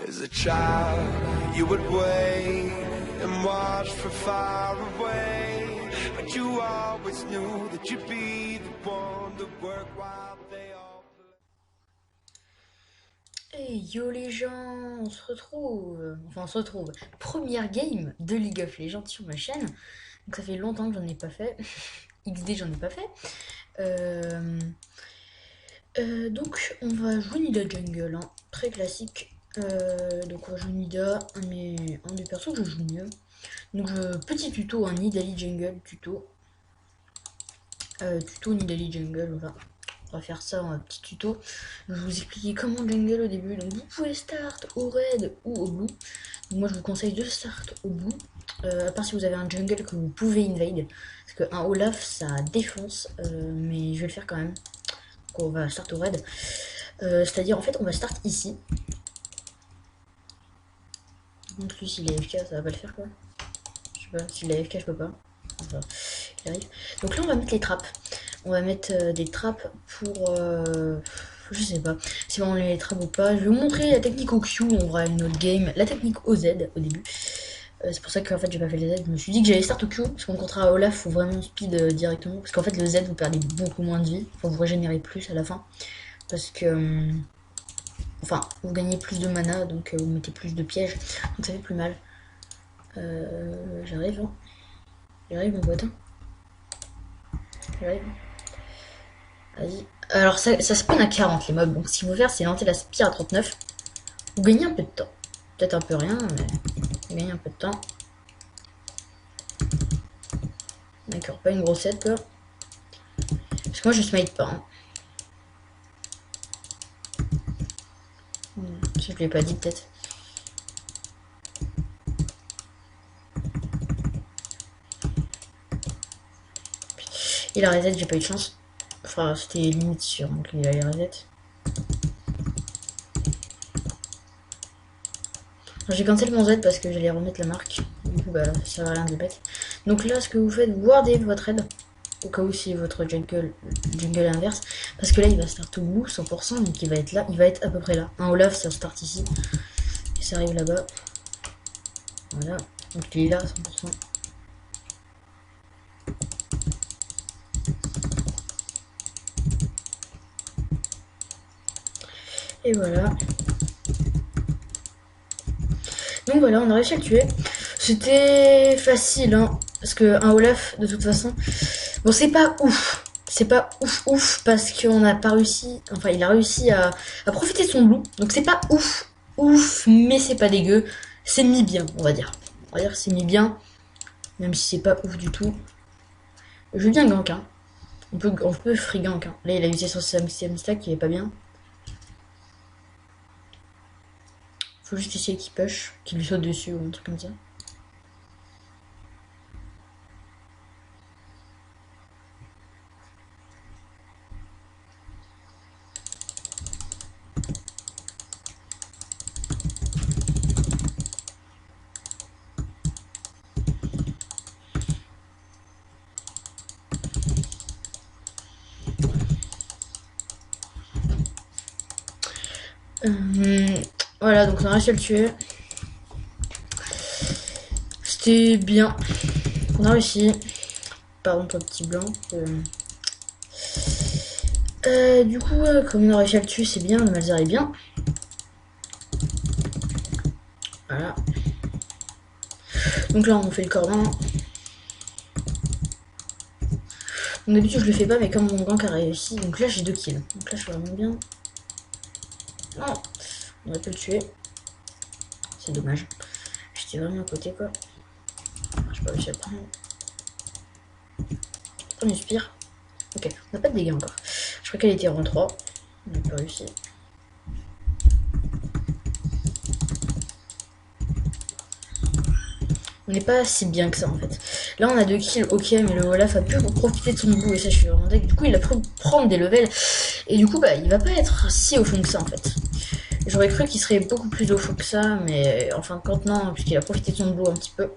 As a child, you would wait and watch from far away, but you always knew that you'd be the one to work while they all play. Hey yo les gens, on se retrouve, enfin on se retrouve, première game de League of Legends sur ma chaîne, donc ça fait longtemps que j'en ai pas fait, XD j'en ai pas fait, donc on va jouer Nida Jungle, hein, très classique, donc on va jouer Nida, un des persos que je joue mieux, donc petit tuto, un Nidalee Jungle, tuto Nidalee Jungle, on va faire ça en petit tuto. Je vais vous expliquer comment jungle au début. Donc vous pouvez start au red ou au blue. Donc moi je vous conseille de start au blue. À part si vous avez un jungle que vous pouvez invade. Parce qu'un Olaf ça défonce. Mais je vais le faire quand même. Donc on va start au red. C'est-à-dire en fait on va start ici. Donc lui s'il est AFK ça va pas le faire quoi. Je sais pas, s'il est AFK je peux pas. Enfin, il arrive. Donc là on va mettre les trappes. On va mettre des trappes pour... je sais pas si on les trappes ou pas. Je vais vous montrer la technique au Q, on aura une autre game. La technique au Z au début. C'est pour ça que en fait j'ai pas fait les Z. Je me suis dit que j'allais start au Q. Parce qu'on contre Olaf, faut vraiment speed directement. Parce qu'en fait le Z vous perdez beaucoup moins de vie. Faut vous régénérer plus à la fin. Parce que... enfin, vous gagnez plus de mana. Donc vous mettez plus de pièges. Donc ça fait plus mal. J'arrive. Hein. J'arrive mon pote. J'arrive. Vas-y. Alors ça spawn à 40 les mobs, donc ce qu'il faut faire c'est lancer la spire à 39. Vous gagnez un peu de temps. Peut-être un peu rien, mais vous gagnez un peu de temps. D'accord, pas une grossette là. Parce que moi je smite pas. Hein. Je l'ai pas dit peut-être. Il a reset, j'ai pas eu de chance. Enfin, c'était limite sûr, donc il allait reset. J'ai cancel mon Z parce que j'allais remettre la marque. Du coup, bah, ça va rien de bête. Donc là, ce que vous faites, vous wardez votre raid. Au cas où c'est votre jungle inverse. Parce que là, il va start au bout, 100%. Donc il va être là, il va être à peu près là. Un Olaf, ça start ici. Et ça arrive là-bas. Voilà. Donc il est là, 100%. Et voilà. Donc voilà, on a réussi à le tuer. C'était facile, hein. Parce que un Olaf, de toute façon... Bon, c'est pas ouf. C'est pas ouf parce qu'on n'a pas réussi... Enfin, il a réussi à profiter de son blue. Donc c'est pas ouf, mais c'est pas dégueu. C'est mis bien, on va dire. On va dire que c'est mis bien. Même si c'est pas ouf du tout. Je veux bien gank, hein. On peut free gank, hein. Là, il a utilisé son CM stack qui est pas bien. Faut juste essayer qu'il push, qu'il lui saute dessus ou un truc comme ça. Voilà, donc on a réussi à le tuer. C'était bien. On a réussi. Pardon pour le petit blanc. Du coup, comme on a réussi à le tuer, c'est bien. Le Malzahar est bien. Voilà. Donc là, on fait le cordon. D'habitude, je le fais pas, mais comme mon gank a réussi, donc là, j'ai 2 kills. Donc là, je suis vraiment bien. Non, on aurait pu le tuer. C'est dommage. J'étais vraiment à côté, quoi. J'ai pas réussi à le prendre. On est spire. Ok, on n'a pas de dégâts encore. Je crois qu'elle était en 3. On n'a pas réussi. On n'est pas si bien que ça en fait. Là on a 2 kills, ok, mais le Olaf a pu profiter de son bout et ça je suis vraiment dingue. Du coup il a pu prendre des levels et du coup bah il va pas être si au fond que ça en fait. J'aurais cru qu'il serait beaucoup plus au fond que ça, mais en fin de compte non, puisqu'il a profité de son bout un petit peu.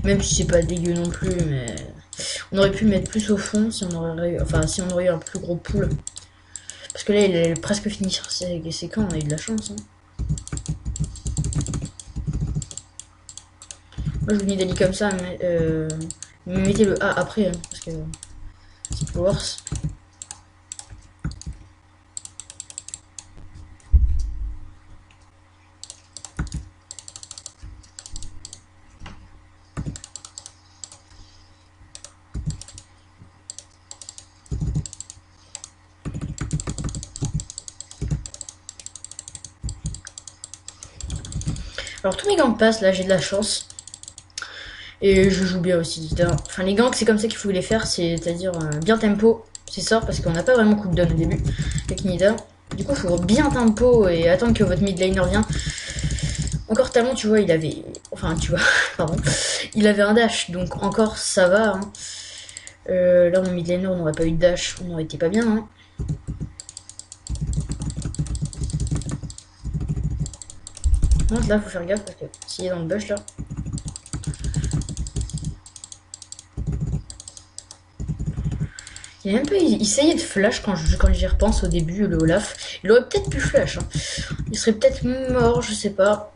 Même si c'est pas dégueu non plus, mais on aurait pu mettre plus au fond si on aurait eu un plus gros pool. que là, il est presque fini sur ses camps, on a eu de la chance. Hein. Moi, je vous dis d'aller comme ça, mais mettez le A après, hein, parce que c'est plus worse. Alors tous mes gangs passent, là j'ai de la chance. Et je joue bien aussi. Enfin les gangs c'est comme ça qu'il faut les faire, c'est-à-dire bien tempo. C'est ça parce qu'on n'a pas vraiment cooldown au début avec Nida. Du coup il faut bien tempo et attendre que votre mid laner vienne. Encore talent tu vois il avait... Enfin tu vois, pardon. Il avait un dash donc encore ça va. Hein. Là mon mid laner n'aurait pas eu de dash, on aurait été pas bien. Hein. Donc là faut faire gaffe parce que s'il est dans le bush là. Il a même pas essayé de flash quand j'y repense au début, le Olaf. Il aurait peut-être pu flash. Hein. Il serait peut-être mort, je sais pas.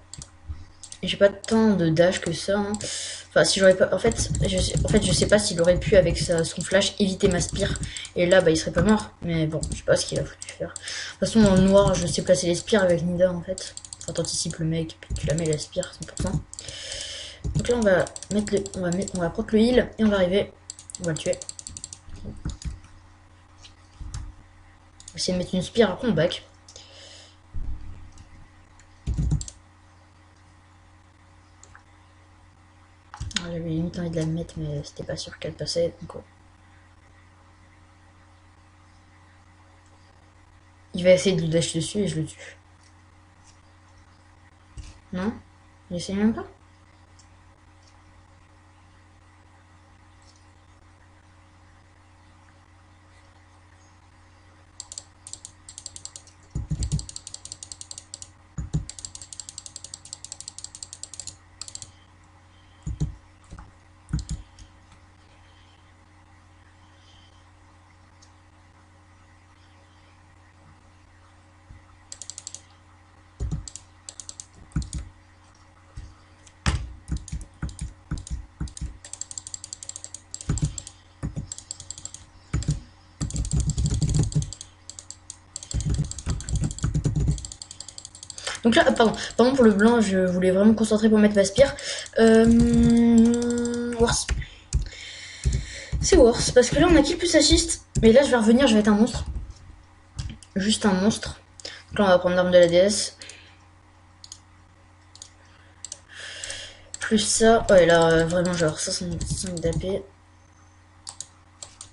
J'ai pas tant de dash que ça. Hein. Enfin, si j'aurais pas. En fait, je sais pas s'il aurait pu, avec son flash, éviter ma spire. Et là, bah, il serait pas mort. Mais bon, je sais pas ce qu'il a foutu faire. De toute façon, dans le noir, je sais placer les spires avec Nida, en fait. Enfin, t'anticipes le mec, puis tu la mets la spire, 100%. Donc là, on va mettre on va prendre le heal et on va arriver. On va le tuer. On va essayer de mettre une spire, après on back. J'avais limite envie de la mettre, mais c'était pas sûr qu'elle passait. Donc, ouais. Il va essayer de lui dash dessus et je le tue. Non? Il essaye même pas? Donc là, pardon pour le blanc, je voulais vraiment me concentrer pour mettre ma spire. Worse. C'est worse, parce que là on a kill plus assist. Mais là je vais revenir, je vais être un monstre. Juste un monstre. Donc là on va prendre l'arme de la déesse. Plus ça. Ouais là vraiment genre 65 d'AP.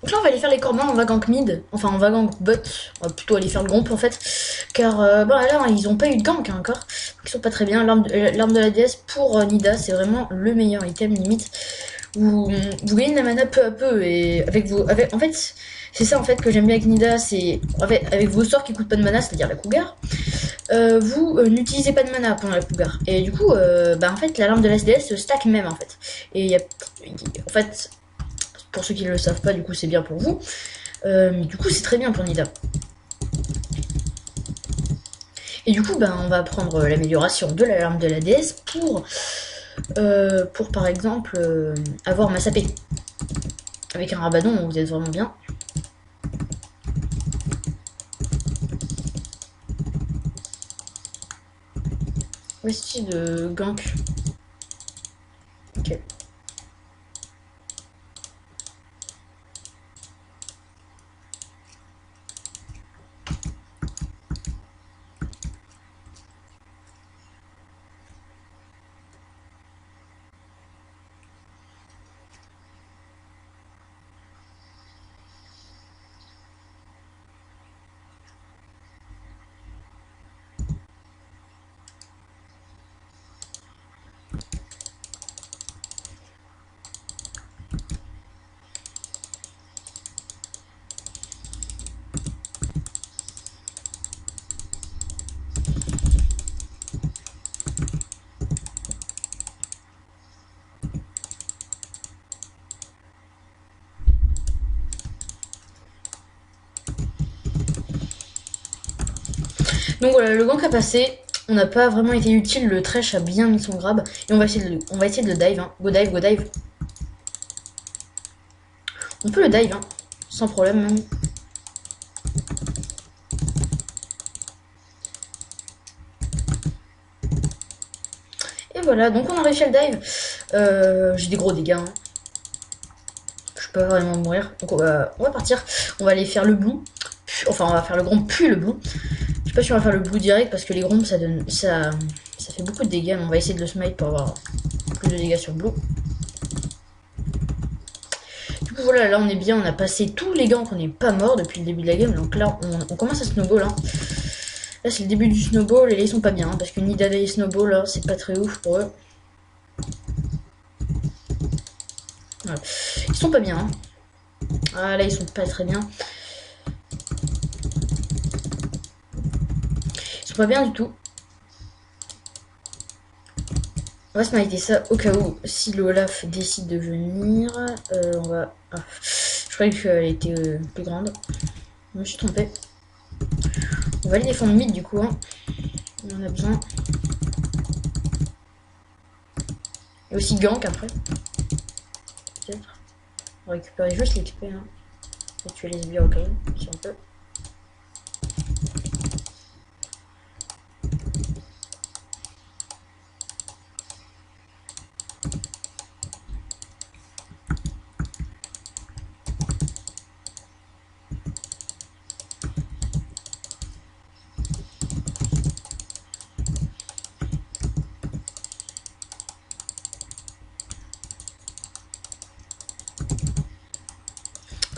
Donc là on va aller faire les corbins, on va gank mid. Enfin on va gank bot. On va plutôt aller faire le groupe en fait. Car bah là ils ont pas eu de gank hein, encore. Donc ils sont pas très bien. L'arme de la déesse pour Nida c'est vraiment le meilleur item limite. Vous gagnez de la mana peu à peu et en fait c'est ça en fait que j'aime bien avec Nida, c'est avec vos sorts qui coûtent pas de mana, c'est-à-dire la cougar, vous n'utilisez pas de mana pendant la cougar et du coup bah en fait la lampe de la SDS se stack même en fait et en fait pour ceux qui ne le savent pas du coup c'est bien pour vous mais du coup c'est très bien pour Nida. Et du coup bah on va prendre l'amélioration de la lampe de la DS pour par exemple avoir ma sapée. Avec un rabadon, vous êtes vraiment bien. Voici de gank. Ok. Donc voilà, le gank a passé. On n'a pas vraiment été utile. Le Thresh a bien mis son grab. Et on va essayer de le dive. Hein. Go dive, go dive. On peut le dive, hein. Sans problème même. Et voilà, donc on a réussi à le dive. J'ai des gros dégâts. Hein. Je peux vraiment mourir. Donc on va partir. On va aller faire le blue. Enfin, on va faire le grand puis le blue. Je sais pas si on va faire le blue direct parce que les grombes ça fait beaucoup de dégâts. Mais on va essayer de le smite pour avoir plus de dégâts sur blue. Du coup voilà, là on est bien, on a passé tous les ganks, on n'est pas mort depuis le début de la game. Donc là on commence à snowball. Hein. Là c'est le début du snowball et là ils sont pas bien. Hein, parce que Nidale et snowball là c'est pas très ouf pour eux. Voilà. Ils sont pas bien. Hein. Ah là ils sont pas très bien. Ils sont pas bien du tout. On va smiter ça au cas où si le Olaf décide de venir. On va. Ah. Je croyais qu'elle était plus grande. Je me suis trompée. On va aller défendre mid du coup. Hein. On en a besoin. Et aussi gank après. Peut-être. On va récupérer juste l'XP. Hein. Et tuer les sbires au cas où, si on peut.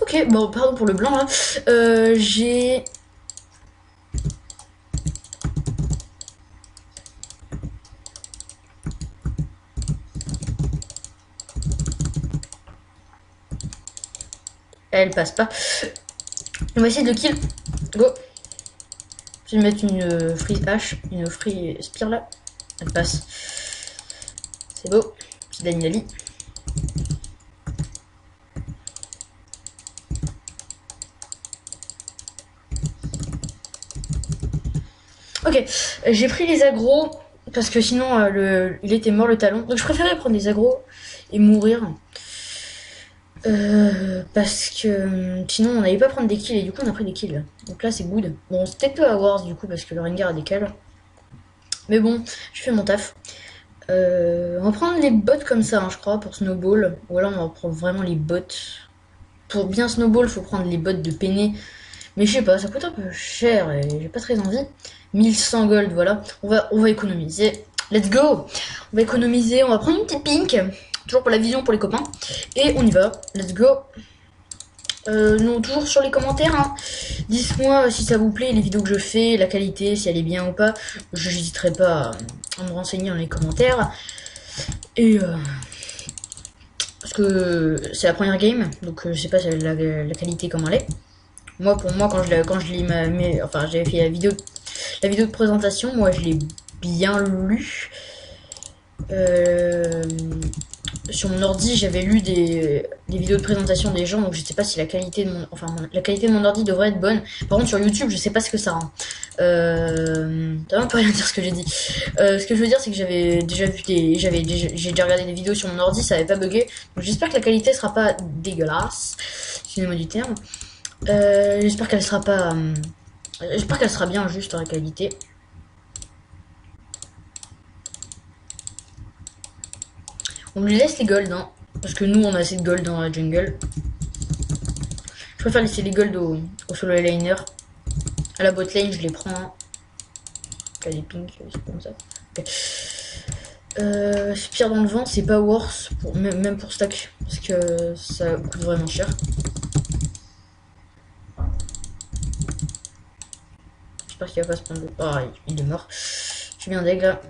Ok, bon, pardon pour le blanc là. J'ai. Elle passe pas. On va essayer de le kill. Go. Je vais mettre une free hache, une free spear là. Elle passe. C'est beau. C'est Danieli. Ok, j'ai pris les agros parce que sinon il était mort le talon. Donc je préférais prendre des agros et mourir. Parce que sinon on n'allait pas prendre des kills et du coup on a pris des kills. Donc là c'est good. Bon c'est peut-être peu à Wars du coup parce que le Rengar a des kills. Mais bon, je fais mon taf. On va prendre les bots comme ça, hein, je crois, pour snowball. Ou alors on va prendre vraiment les bots. Pour bien snowball, faut prendre les bots de Penné. Mais je sais pas, ça coûte un peu cher et j'ai pas très envie. 1100 gold, voilà. On va économiser. Let's go. On va économiser, on va prendre une petite pink. Toujours pour la vision pour les copains. Et on y va. Let's go. Non, toujours sur les commentaires. Hein. Dites-moi si ça vous plaît, les vidéos que je fais, la qualité, si elle est bien ou pas. Je n'hésiterai pas à me renseigner dans les commentaires. Et parce que c'est la première game, donc je sais pas la qualité comment elle est. Moi, pour moi, quand je l'ai, enfin, j'avais fait la vidéo de présentation, moi, je l'ai bien lu. Sur mon ordi, j'avais lu des vidéos de présentation des gens, donc je sais pas si la qualité de la qualité de mon ordi devrait être bonne. Par contre, sur YouTube, je sais pas ce que ça rend. T'as même pas rien dire ce que j'ai dit. Ce que je veux dire, c'est que j'avais déjà vu j'ai déjà regardé des vidéos sur mon ordi, ça avait pas bugué. Donc j'espère que la qualité sera pas dégueulasse, excusez-moi du terme. J'espère qu'elle sera pas. J'espère qu'elle sera bien juste la qualité. On lui laisse les golds, hein, parce que nous on a assez de gold dans la jungle. Je préfère laisser les golds au solo laner. À la bot lane, je les prends. Hein. Là, les pings, c'est comme ça. Okay. Spire dans le vent, c'est pas worse, même pour stack, parce que ça coûte vraiment cher. J'espère qu'il va pas se prendre. Ah, il est mort. Je suis bien deg là.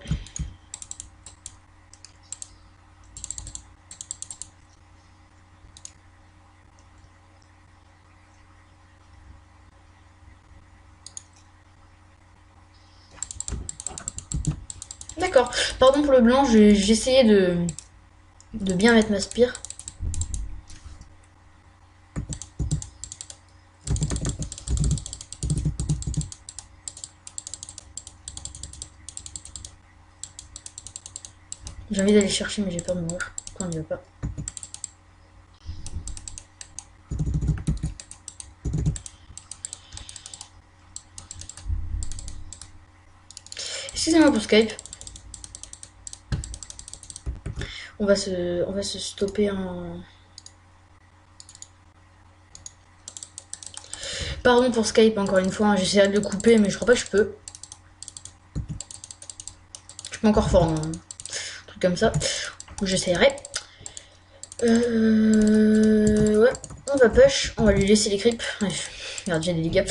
D'accord. Pardon pour le blanc, j'ai essayé de bien mettre ma spire. J'ai envie d'aller chercher, mais j'ai peur de mourir quand on y va pas. Excusez-moi pour Skype. On va se stopper en... Pardon pour Skype encore une fois, hein. J'essaierai de le couper mais je crois pas que je peux. Je peux encore faire un truc comme ça. J'essaierai. Ouais, on va push, on va lui laisser les creeps. Regarde, j'ai des dégâts.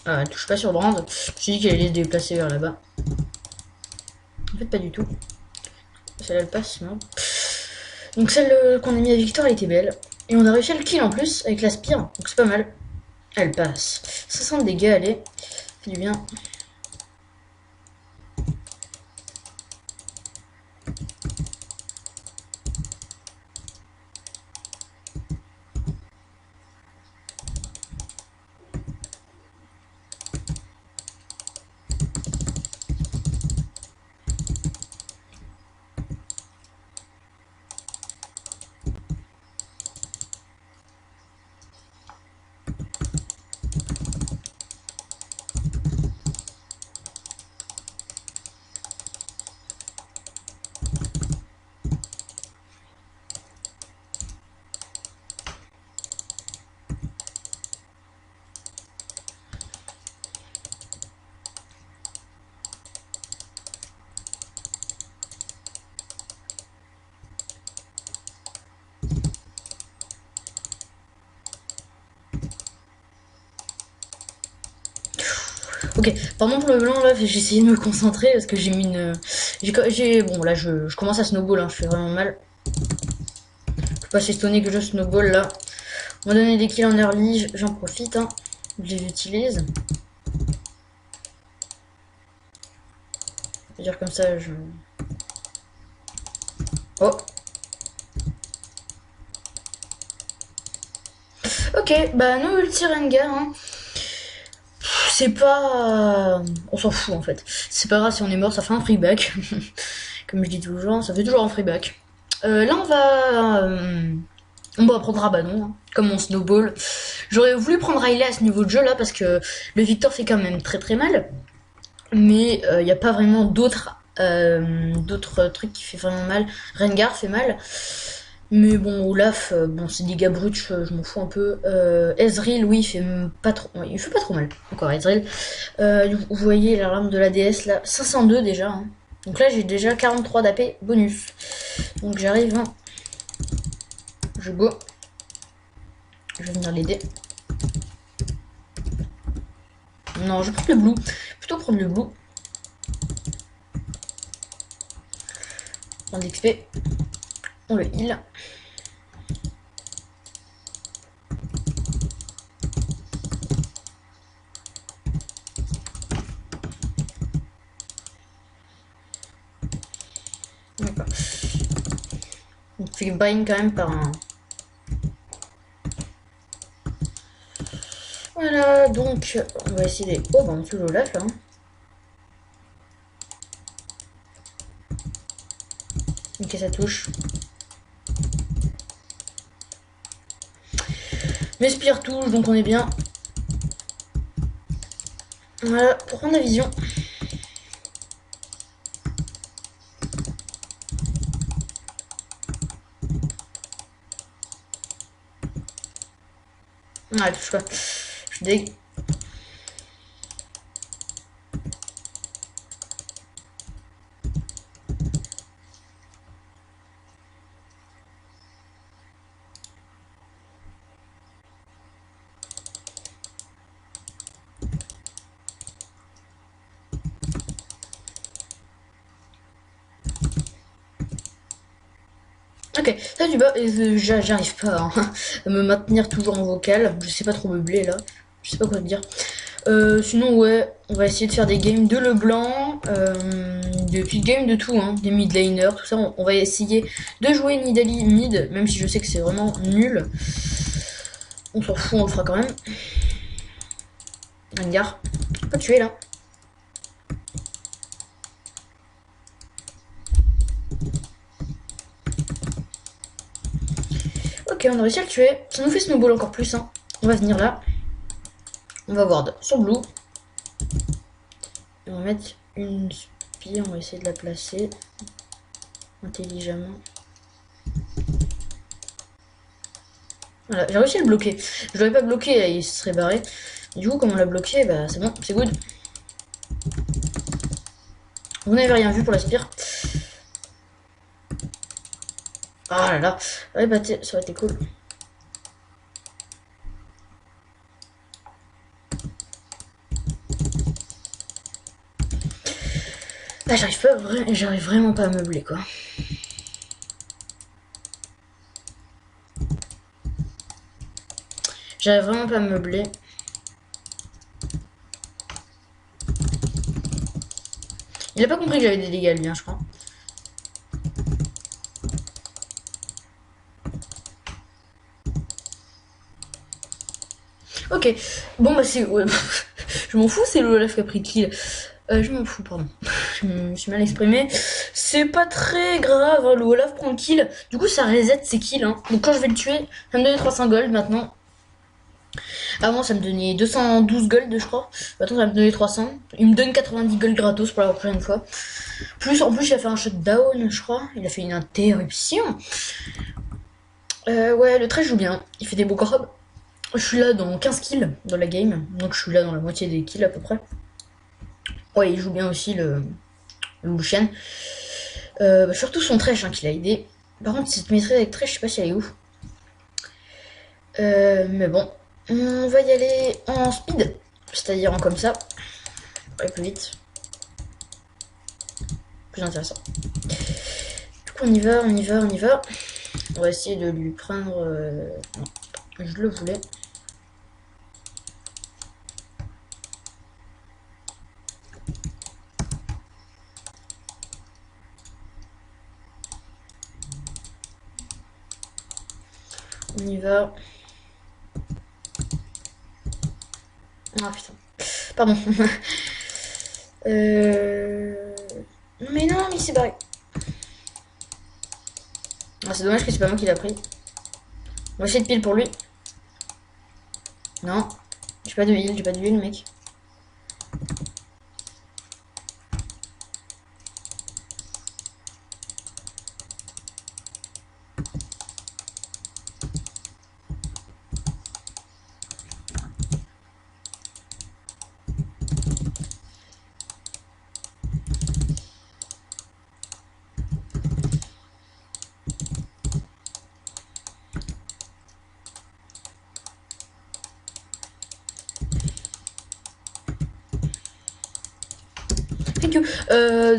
Ah, elle touche pas sur Brand. Je me suis dit qu'elle allait se déplacer vers là-bas. En fait, pas du tout. Celle-là, elle passe, non. Donc celle qu'on a mis à Victor, elle était belle. Et on a réussi à le kill en plus avec la spire, donc c'est pas mal. Elle passe. 60 dégâts, allez. Fait du bien. Ok, pardon pour le blanc là, j'ai essayé de me concentrer parce que j'ai mis une... Bon là je commence à snowball, hein, je fais vraiment mal. Je peux pas s'étonner que je snowball là. On va donner des kills en early, j'en profite, hein. Je les utilise. Je veux dire comme ça, je... Oh. Ok, bah no ulti Rengar, hein. C'est pas... On s'en fout en fait. C'est pas grave si on est mort, ça fait un free back. Comme je dis toujours, ça fait toujours un free back. Là on va prendre Rabadon, hein, comme mon snowball. J'aurais voulu prendre Riley à ce niveau de jeu là parce que le Victor fait quand même très très mal. Mais il n'y a pas vraiment d'autres trucs qui fait vraiment mal. Rengar fait mal. Mais bon, Olaf, bon, c'est dégâts bruts, je m'en fous un peu. Ezreal, oui, il fait pas trop, ouais, il fait pas trop mal. Encore Ezreal. Vous voyez la lame de la déesse là, 502 déjà. Hein. Donc là, j'ai déjà 43 d'AP bonus. Donc j'arrive. Hein. Je go. Je vais venir l'aider. Non, je vais prendre le blue. Plutôt prendre le blue. On d'XP. On le heal. D'accord. On fait bind quand même par un... Voilà, donc on va essayer des... Oh, bah on tue l'Olaf là. Hein. Ok, ça touche. Mes spires touchent, donc on est bien. Voilà, pour prendre la vision. Ah, elle touche pas. Je suis deg. Ok, ça du bas, j'arrive pas hein, à me maintenir toujours en vocal. Je sais pas trop meubler là. Je sais pas quoi te dire. Sinon, ouais, on va essayer de faire des games de Leblanc, des petites games de tout, hein, des mid laners, tout ça. On va essayer de jouer Nidalee mid, même si je sais que c'est vraiment nul. On s'en fout, on le fera quand même. Rengar, pas tuer là. Ok, on a réussi à le tuer. Ça nous fait snowball encore plus. Hein. On va venir là. On va ward sur blue. Et on va mettre une spire. On va essayer de la placer intelligemment. Voilà, j'ai réussi à le bloquer. Je l'aurais pas bloqué, il se serait barré. Du coup, comme on l'a bloqué, bah c'est bon, c'est good. Vous n'avez rien vu pour la spire. Ah là là. Ouais, bah ça aurait été cool. Là, j'arrive vraiment pas à meubler, quoi. J'arrive vraiment pas à meubler. Il a pas compris que j'avais des dégâts, lui, hein, je crois. Ok. Bon, bah c'est... Ouais. Je m'en fous, c'est le Olaf qui a pris kill. Je m'en fous, pardon. Je me suis mal exprimé. C'est pas très grave, hein, le Olaf prend le kill. Du coup, ça reset ses kills. Hein. Donc quand je vais le tuer, ça me donne 300 gold maintenant. Avant, ça me donnait 212 gold, je crois. Maintenant, ça me donnait 300. Il me donne 90 gold gratos pour la prochaine fois. En plus, il a fait un shutdown, je crois. Il a fait une interruption. Ouais, le 13 joue bien. Il fait des beaux corbs. Je suis là dans 15 kills dans la game. Donc, je suis là dans la moitié des kills à peu près. Ouais, il joue bien aussi le Lucian. Surtout son Thresh hein, qui l'a aidé. Par contre, cette maîtrise avec Thresh, je sais pas si elle est ouf. Mais bon. On va y aller en speed. C'est-à-dire en comme ça. Ouais, plus vite. Plus intéressant. Du coup, on y va. On va essayer de lui prendre... Non, je le voulais. On y va. Ah putain. Pardon. Mais non, mais il s'est barré. Ah, c'est dommage que c'est pas moi qui l'a pris. On va essayer de pile pour lui. Non. J'ai pas de heal, mec.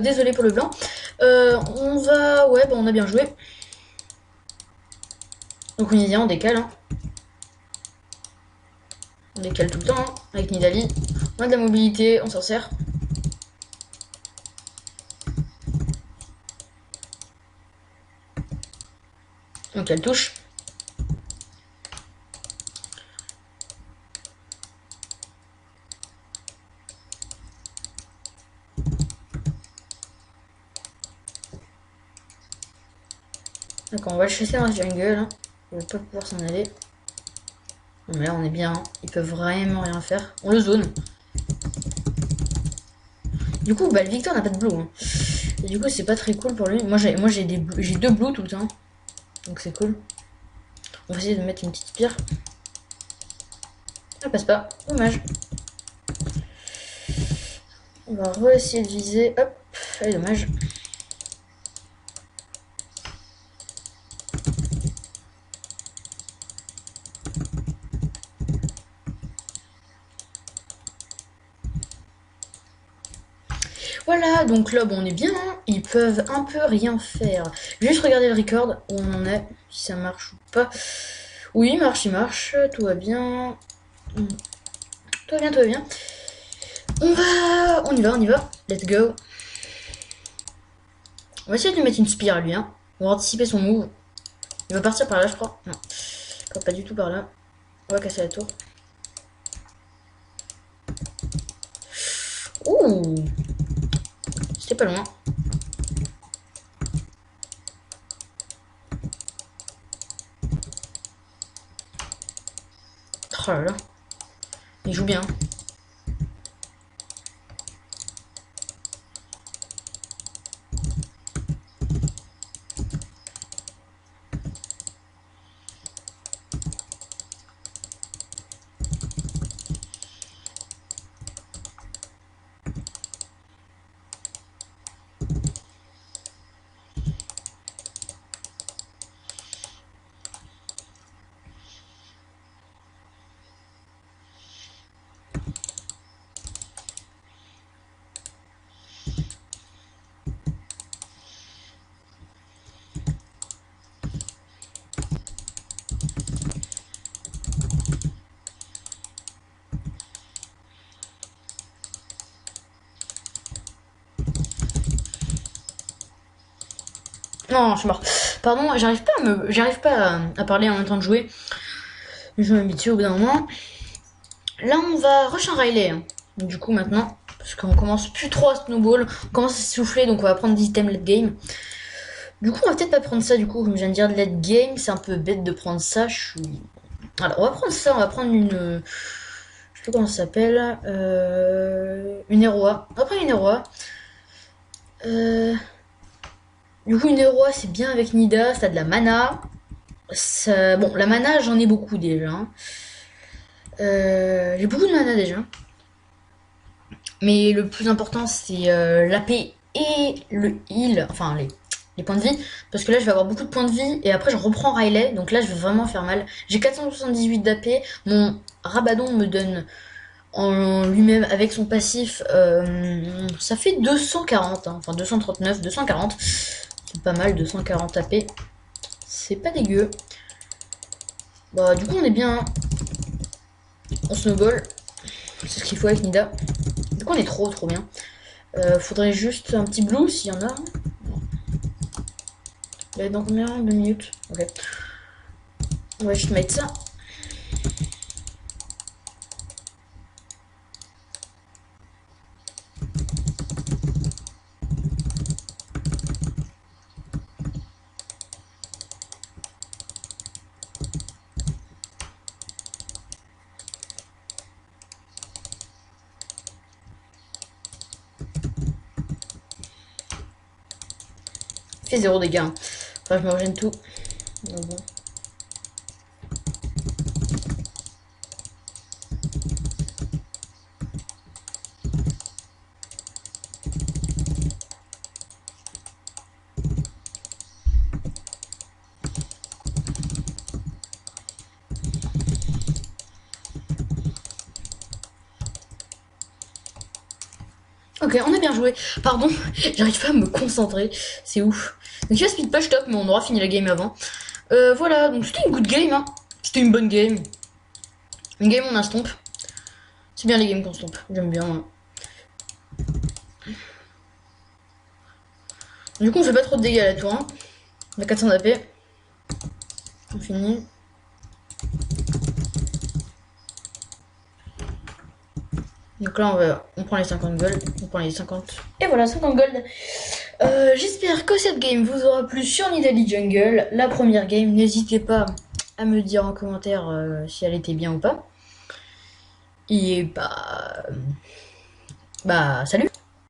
Désolé pour le blanc. On va... Ouais, bon, on a bien joué. Donc on y vient, on décale. Hein. On décale tout le temps, hein, avec Nidalee. On a de la mobilité, on s'en sert. Donc elle touche. Donc on va le chasser dans la jungle. Hein. Il va pas pouvoir s'en aller. Non, mais là on est bien. Hein. Il peut vraiment rien faire. On le zone. Du coup, bah, le Victor n'a pas de blue. Hein. Et du coup, c'est pas très cool pour lui. Moi, j'ai deux blues tout le temps. Donc c'est cool. On va essayer de mettre une petite spire. Ça passe pas. Dommage. On va essayer de viser. Hop. Allez, dommage. Voilà, donc là, bon, on est bien. Hein. Ils peuvent un peu rien faire. Juste regarder le record où on en est. Si ça marche ou pas. Oui, il marche. Tout va bien. Tout va bien. On y va. Let's go. On va essayer de lui mettre une spire à lui. Hein. On va anticiper son move. Il va partir par là, je crois. Non, pas du tout par là. On va casser la tour. Ouh, c'était pas loin. Oh là là. Il joue bien. Non, je suis mort. Pardon, j'arrive pas à parler en même temps de jouer. Je m'habitue au bout d'un moment. Là, on va rush un Riley. Hein. Du coup, maintenant, parce qu'on commence plus trop à snowball, on commence à s'essouffler, donc on va prendre des items late game. Du coup, on va peut-être pas prendre ça, du coup, comme je viens de dire, de late game, c'est un peu bête de prendre ça. Alors, on va prendre ça, on va prendre une... Je sais pas comment ça s'appelle. Une Eroa. On va prendre une Eroa. Du coup, une Eroa, c'est bien avec Nida, ça a de la mana. Ça... Bon, la mana, j'en ai beaucoup déjà. Hein. J'ai beaucoup de mana déjà. Mais le plus important, c'est l'AP et le heal. Enfin, les points de vie. Parce que là, je vais avoir beaucoup de points de vie. Et après, je reprends Riley. Donc là, je vais vraiment faire mal. J'ai 478 d'AP. Mon Rabadon me donne en lui-même, avec son passif, ça fait 240. Hein. Enfin, 239, 240. C'est pas mal, 240 AP. C'est pas dégueu. Bah, du coup, on est bien. On snowball. C'est ce qu'il faut avec Nida. Du coup, on est trop bien. Faudrait juste un petit blue s'il y en a. Il est dans combien? 2 minutes. Ok. On va juste mettre ça. Il fait 0 dégâts. Hein. Enfin, je me régène tout. Donc bon. Ok, on a bien joué. Pardon, j'arrive pas à me concentrer. C'est ouf. Donc il va speed push top, mais on aura fini la game avant. Voilà, donc c'était une good game. Hein. C'était une bonne game. Une game on a stomp. C'est bien les games qu'on stomp. J'aime bien. Hein. Du coup, on fait pas trop de dégâts à la tour. Hein. On a 400 d'AP. On finit. Donc là, on prend les 50 gold. On prend les 50. Et voilà, 50 gold. J'espère que cette game vous aura plu sur Nidalee Jungle. La première game, n'hésitez pas à me dire en commentaire si elle était bien ou pas. Et bah salut.